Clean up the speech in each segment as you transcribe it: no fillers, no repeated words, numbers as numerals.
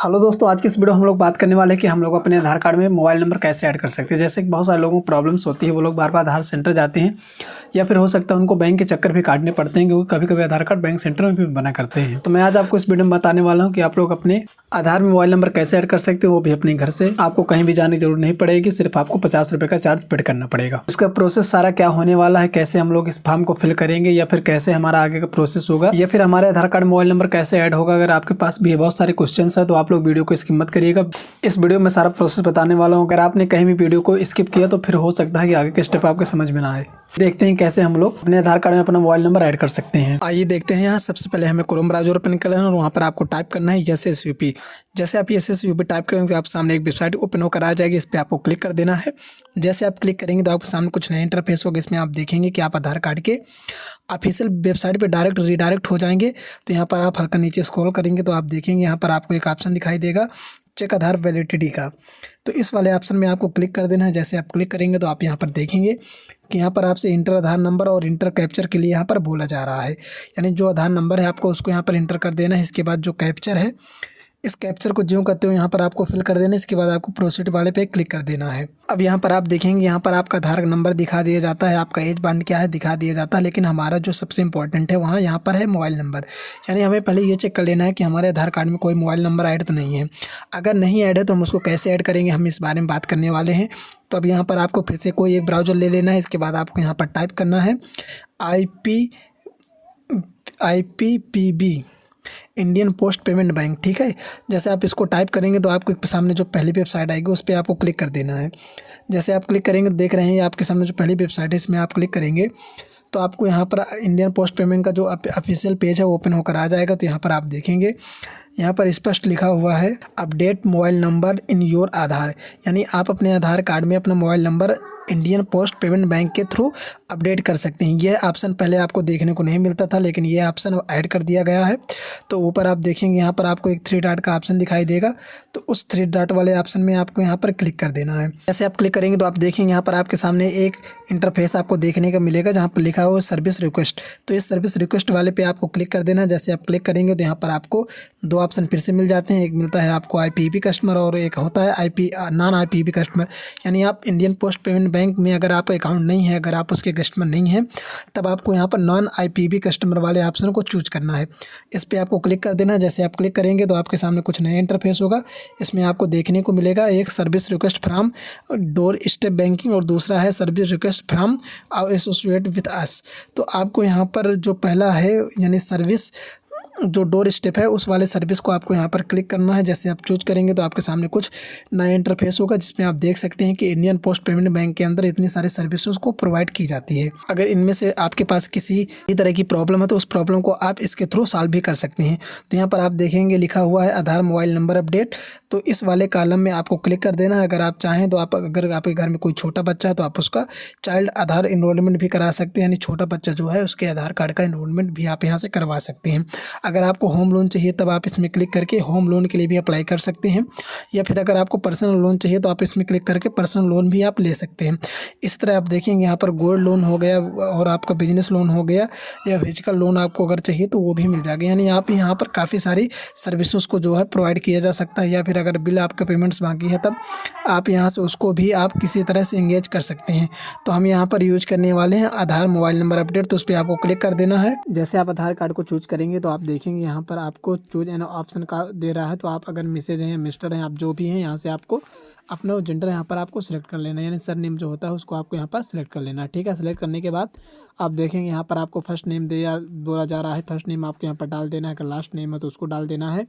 Hello दोस्तों, आज की इस वीडियो हम लोग बात करने वाले हैं कि हम लोग अपने आधार कार्ड में मोबाइल नंबर कैसे ऐड कर सकते हैं। जैसे कि बहुत सारे लोगों को प्रॉब्लम्स होती है, वो लोग बार बार आधार सेंटर जाते हैं या फिर हो सकता है उनको बैंक के चक्कर भी काटने पड़ते हैं, क्योंकि कभी कभी आधार कार्ड बैंक सेंटर में भी बना करते हैं। तो मैं आज आपको इस वीडियो में बताने वाला हूँ कि आप लोग अपने आधार में मोबाइल नंबर कैसे ऐड कर सकते हो, वो भी अपने घर से। आपको कहीं भी जाने की जरूरत नहीं पड़ेगी, सिर्फ आपको 50 रुपये का चार्ज पेड करना पड़ेगा। उसका प्रोसेस सारा क्या होने वाला है, कैसे हम लोग इस फॉर्म को फिल करेंगे या फिर कैसे हमारा आगे का प्रोसेस होगा, या फिर हमारे आधार कार्ड मोबाइल नंबर कैसे ऐड होगा। अगर आपके पास भी बहुत सारे क्वेश्चन है तो आप लोग वीडियो को स्किप मत करिएगा। इस वीडियो में सारा प्रोसेस बताने वाला हूँ। अगर आपने कहीं भी वीडियो को स्किप किया तो फिर हो सकता है कि आगे के स्टेप आपके समझ में ना आए। देखते हैं कैसे हम लोग अपने आधार कार्ड में अपना मोबाइल नंबर ऐड कर सकते हैं। आइए देखते हैं। यहाँ सबसे पहले हमें क्रोम ब्राउज़र ओपन करना है और वहाँ पर आपको टाइप करना है SSUP। जैसे आप SSUP टाइप करेंगे तो आप सामने एक वेबसाइट ओपन होकर आ जाएगी। इस पर आपको क्लिक कर देना है। जैसे आप क्लिक करेंगे तो आपके सामने कुछ नया इंटरफेस होगा। इसमें आप देखेंगे कि आप आधार कार्ड के ऑफिशियल वेबसाइट पे डायरेक्ट रीडायरेक्ट हो जाएंगे। तो यहाँ पर आप हल्का नीचे स्क्रॉल करेंगे तो आप देखेंगे यहाँ पर आपको एक ऑप्शन दिखाई देगा, चेक आधार वैलिडिटी का। तो इस वाले ऑप्शन में आपको क्लिक कर देना है। जैसे आप क्लिक करेंगे तो आप यहाँ पर देखेंगे कि यहाँ पर आपसे इंटर आधार नंबर और इंटर कैप्चर के लिए यहाँ पर बोला जा रहा है। यानी जो आधार नंबर है आपको उसको यहाँ पर इंटर कर देना है। इसके बाद जो कैप्चर है, इस कैप्चर को ज्यों करते हो यहाँ पर आपको फिल कर देना है। इसके बाद आपको प्रोसीड वाले पे क्लिक कर देना है। अब यहाँ पर आप देखेंगे यहाँ पर आपका आधार नंबर दिखा दिया जाता है, आपका एज बांड क्या है दिखा दिया जाता है, लेकिन हमारा जो सबसे इंपॉर्टेंट है वहाँ यहाँ पर है मोबाइल नंबर। यानी हमें पहले ये चेक कर लेना है कि हमारे आधार कार्ड में कोई मोबाइल नंबर ऐड तो नहीं है। अगर नहीं ऐड है तो हम उसको कैसे ऐड करेंगे, हम इस बारे में बात करने वाले हैं। तो अब यहाँ पर आपको फिर से कोई एक ब्राउज़र ले लेना है। इसके बाद आपको यहाँ पर टाइप करना है IPPB, Indian Post Payment bank. ठीक है। जैसे आप इसको टाइप करेंगे तो आपको सामने जो पहली वेबसाइट आएगी उस पर आपको क्लिक कर देना है। जैसे आप क्लिक करेंगे तो देख रहे हैं आपके सामने जो पहली वेबसाइट है इसमें आप क्लिक करेंगे तो आपको यहाँ पर इंडियन पोस्ट पेमेंट का जो ऑफिशियल पेज है वो ओपन होकर आ जाएगा। तो यहाँ पर आप देखेंगे यहाँ पर स्पष्ट लिखा हुआ है update mobile number in your Aadhaar. यानी आप अपने आधार कार्ड में अपना mobile number Indian Post Payment Bank के थ्रू अपडेट कर सकते हैं। यह ऑप्शन पहले आपको देखने को नहीं मिलता था, लेकिन ये ऑप्शन ऐड कर दिया गया है। तो ऊपर आप देखेंगे यहाँ पर आपको एक 3 डॉट का ऑप्शन दिखाई देगा। तो उस 3 डॉट वाले ऑप्शन में आपको यहाँ पर क्लिक कर देना है। जैसे आप क्लिक करेंगे तो आप देखेंगे यहाँ पर आपके सामने एक इंटरफेस आपको देखने का मिलेगा जहाँ पर लिखा हुआ सर्विस रिक्वेस्ट। तो इस सर्विस रिक्वेस्ट वाले पे आपको क्लिक कर देना है। जैसे आप क्लिक करेंगे तो यहाँ पर आपको 2 ऑप्शन फिर से मिल जाते हैं। एक मिलता है आपको IPP कस्टमर और एक होता है नॉन IPP कस्टमर। यानी आप इंडियन पोस्ट पेमेंट बैंक में अगर आपका अकाउंट नहीं है, अगर आप उसके कस्टमर नहीं हैं, तब आपको यहाँ पर नॉन IPP कस्टमर वाले ऑप्शन को चूज करना है। इस पर आपको क्लिक कर देना है। जैसे आप क्लिक करेंगे तो आपके सामने कुछ नया इंटरफेस होगा। इसमें आपको देखने को मिलेगा एक service request from door step banking और दूसरा है service request from associate with us. तो आपको यहाँ पर जो पहला है यानी सर्विस जो डोर स्टेप है उस वाले सर्विस को आपको यहाँ पर क्लिक करना है। जैसे आप चूज करेंगे तो आपके सामने कुछ नया इंटरफेस होगा जिसमें आप देख सकते हैं कि इंडियन पोस्ट पेमेंट बैंक के अंदर इतनी सारी सर्विसेज को प्रोवाइड की जाती है। अगर इनमें से आपके पास किसी भी तरह की प्रॉब्लम है तो उस प्रॉब्लम को आप इसके थ्रू सॉल्व भी कर सकते हैं। तो यहाँ पर आप देखेंगे लिखा हुआ है आधार मोबाइल नंबर अपडेट। तो इस वाले कॉलम में आपको क्लिक कर देना है। अगर आप चाहें तो आप अगर आपके घर में कोई छोटा बच्चा है तो आप उसका चाइल्ड आधार इनरोलमेंट भी करा सकते हैं। यानी छोटा बच्चा जो है उसके आधार कार्ड का इनरोलमेंट भी आप यहाँ से करवा सकते हैं। अगर आपको होम लोन चाहिए तब आप इसमें क्लिक करके होम लोन के लिए भी अप्लाई कर सकते हैं, या फिर अगर आपको पर्सनल लोन चाहिए तो आप इसमें क्लिक करके पर्सनल लोन भी आप ले सकते हैं। इस तरह आप देखेंगे यहाँ पर गोल्ड लोन हो गया और आपका बिजनेस लोन हो गया, या व्हीकल लोन आपको अगर चाहिए तो वो भी मिल जाएगा। यानी आप यहाँ पर काफ़ी सारी सर्विसेज को जो है प्रोवाइड किया जा सकता है। या फिर अगर बिल आपका पेमेंट्स बाकी है तब आप यहाँ से उसको भी आप किसी तरह से इंगेज कर सकते हैं। तो हम यहाँ पर यूज करने वाले हैं आधार मोबाइल नंबर अपडेट। तो उस पर आपको क्लिक कर देना है। जैसे आप आधार कार्ड को चूज करेंगे तो आप देखेंगे यहाँ पर आपको चूज एन ऑप्शन का दे रहा है। तो आप अगर मिसेज हैं या मिस्टर हैं, आप जो भी हैं, यहाँ से आपको अपना जेंडर यहाँ पर आपको सिलेक्ट कर लेना है। यानी सर नेम जो होता है उसको आपको यहाँ पर सिलेक्ट कर लेना है। ठीक है। सिलेक्ट करने के बाद आप देखेंगे यहाँ पर आपको फर्स्ट नेम बोला जा रहा है। फर्स्ट नेम आपको यहाँ पर डाल देना है। अगर लास्ट नेम है तो उसको डाल देना है।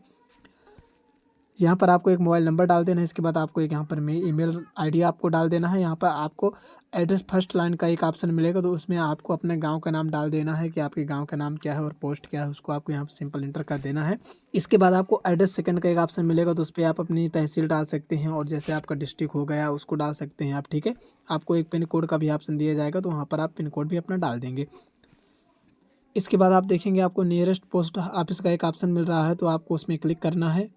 यहाँ पर आपको एक मोबाइल नंबर डाल देना है। इसके बाद आपको एक यहाँ पर ईमेल आईडी आपको डाल देना है। यहाँ पर आपको एड्रेस फर्स्ट लाइन का एक ऑप्शन मिलेगा तो उसमें आपको अपने गांव का नाम डाल देना है कि आपके गांव का नाम क्या है और पोस्ट क्या है, उसको आपको यहाँ पर सिंपल इंटर कर देना है। इसके बाद आपको एड्रेस सेकंड का एक ऑप्शन मिलेगा तो उस पर आप अपनी तहसील डाल सकते हैं और जैसे आपका डिस्ट्रिक्ट हो गया उसको डाल सकते हैं आप। ठीक है। आपको एक पिन कोड का भी ऑप्शन दिया जाएगा तो वहाँ पर आप पिन कोड भी अपना डाल देंगे। इसके बाद आप देखेंगे आपको नियरेस्ट पोस्ट ऑफिस का एक ऑप्शन मिल रहा है तो आपको उसमें क्लिक करना है।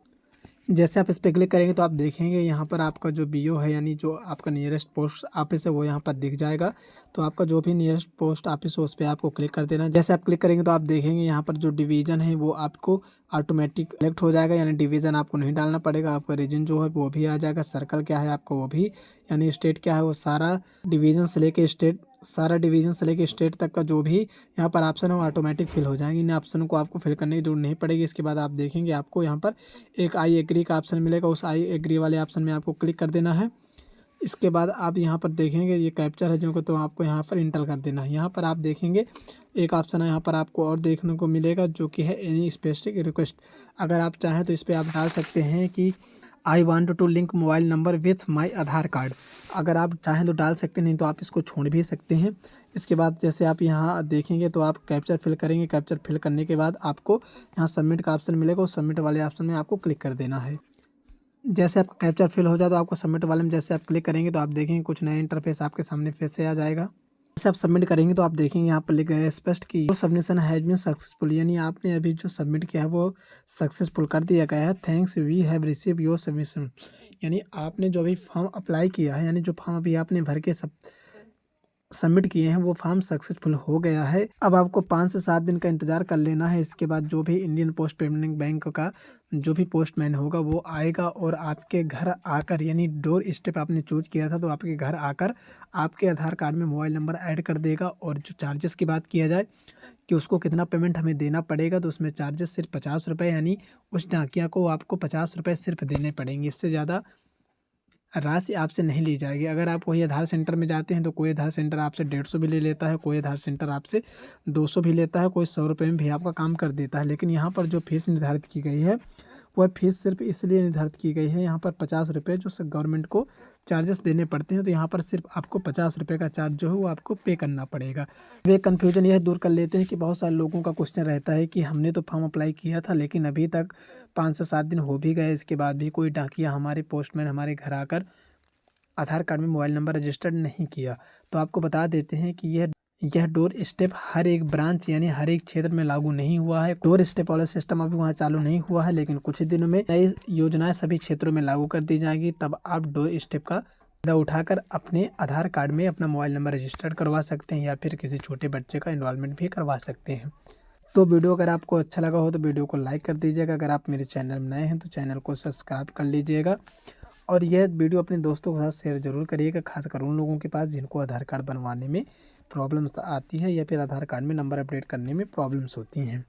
जैसे आप इस पे क्लिक करेंगे तो आप देखेंगे यहाँ पर आपका जो बीओ है यानी जो आपका नियरेस्ट पोस्ट ऑफिस है वो यहाँ पर दिख जाएगा। तो आपका जो भी नियरेस्ट पोस्ट ऑफिस हो उस पर आपको क्लिक कर देना है। जैसे आप क्लिक करेंगे तो आप देखेंगे यहाँ पर जो डिवीज़न है वो आपको ऑटोमेटिक सेलेक्ट हो जाएगा, यानी डिवीज़न आपको नहीं डालना पड़ेगा। आपका रीजन जो है वो भी आ जाएगा, सर्कल क्या है आपको वो भी, यानी स्टेट क्या है वो सारा डिवीज़न से लेके स्टेट तक का जो भी यहाँ पर ऑप्शन है वो ऑटोमेटिक फिल हो जाएंगे। इन ऑप्शन को आपको फिल करने की जरूरत नहीं पड़ेगी। इसके बाद आप देखेंगे आपको यहाँ पर एक आई एग्री का ऑप्शन मिलेगा, उस आई एग्री वाले ऑप्शन में आपको क्लिक कर देना है। इसके बाद आप यहाँ पर देखेंगे ये कैप्चर है जो को, तो आपको यहाँ पर इंटर कर देना है। यहाँ पर आप देखेंगे एक ऑप्शन है यहाँ पर आपको और देखने को मिलेगा जो कि है एनी स्पेसिफिक रिक्वेस्ट। अगर आप चाहें तो इस पर आप डाल सकते हैं कि I want to link mobile number with my Aadhaar card. अगर आप चाहें तो डाल सकते हैं, नहीं तो आप इसको छोड़ भी सकते हैं। इसके बाद जैसे आप यहाँ देखेंगे तो आप कैप्चर फिल करेंगे। कैप्चर फिल करने के बाद आपको यहाँ सबमिट का ऑप्शन मिलेगा, उस सबमिट वाले ऑप्शन में आपको क्लिक कर देना है। जैसे आपका कैप्चर फिल हो जाए तो आपको सबमिट वाले में जैसे आप क्लिक करेंगे तो आप देखेंगे कुछ नया इंटरफेस आपके सामने फिर से आ जाएगा। जैसे आप सबमिट करेंगे तो आप देखेंगे यहाँ पर लिखा है स्पष्ट कि your submission has been successful, यानी आपने अभी जो सबमिट किया है वो सक्सेसफुल कर दिया गया है। Thanks we have receive your submission, यानी आपने जो अभी फॉर्म अप्लाई किया है, यानी जो फॉर्म अभी आपने भर के सबमिट किए हैं वो फॉर्म सक्सेसफुल हो गया है। अब आपको 5 से 7 दिन का इंतज़ार कर लेना है। इसके बाद जो भी इंडियन पोस्ट पेमेंट बैंक का जो भी पोस्टमैन होगा वो आएगा और आपके घर आकर, यानी डोर स्टेप आपने चूज किया था तो आपके घर आकर आपके आधार कार्ड में मोबाइल नंबर ऐड कर देगा। और जो चार्जेस की बात किया जाए कि उसको कितना पेमेंट हमें देना पड़ेगा, तो उसमें चार्जेस सिर्फ 50 रुपये, यानी उस डाकिया को आपको 50 रुपये सिर्फ देने पड़ेंगे। इससे ज़्यादा राशि आपसे नहीं ली जाएगी। अगर आप कोई आधार सेंटर में जाते हैं तो कोई आधार सेंटर आपसे 150 भी ले लेता है, कोई आधार सेंटर आपसे 200 भी लेता है, कोई 100 रुपये में भी आपका काम कर देता है। लेकिन यहाँ पर जो फीस निर्धारित की गई है वह फीस सिर्फ इसलिए निर्धारित की गई है, यहाँ पर 50 रुपये जो गवर्नमेंट को चार्जेस देने पड़ते हैं, तो यहाँ पर सिर्फ आपको 50 रुपये का चार्ज जो है वो आपको पे करना पड़ेगा। वे कन्फ्यूजन यह दूर कर लेते हैं कि बहुत सारे लोगों का क्वेश्चन रहता है कि हमने तो फॉर्म अप्लाई किया था लेकिन अभी तक 5 से 7 दिन हो भी गए, इसके बाद भी कोई डाकिया हमारे पोस्टमैन हमारे घर आकर आधार कार्ड में मोबाइल नंबर रजिस्टर्ड नहीं किया। तो आपको बता देते हैं कि यह डोर स्टेप हर एक ब्रांच यानी हर एक क्षेत्र में लागू नहीं हुआ है। डोर स्टेप वाला सिस्टम अभी वहाँ चालू नहीं हुआ है, लेकिन कुछ ही दिनों में नई योजनाएं सभी क्षेत्रों में लागू कर दी जाएंगी। तब आप डोर स्टेप का फायदा उठाकर अपने आधार कार्ड में अपना मोबाइल नंबर रजिस्टर्ड करवा सकते हैं या फिर किसी छोटे बच्चे का इन्वॉल्वमेंट भी करवा सकते हैं। तो वीडियो अगर आपको अच्छा लगा हो तो वीडियो को लाइक कर दीजिएगा। अगर आप मेरे चैनल में नए हैं तो चैनल को सब्सक्राइब कर लीजिएगा और यह वीडियो अपने दोस्तों के साथ शेयर जरूर करिएगा, खासकर उन लोगों के पास जिनको आधार कार्ड बनवाने में प्रॉब्लम्स आती है या फिर आधार कार्ड में नंबर अपडेट करने में प्रॉब्लम्स होती हैं।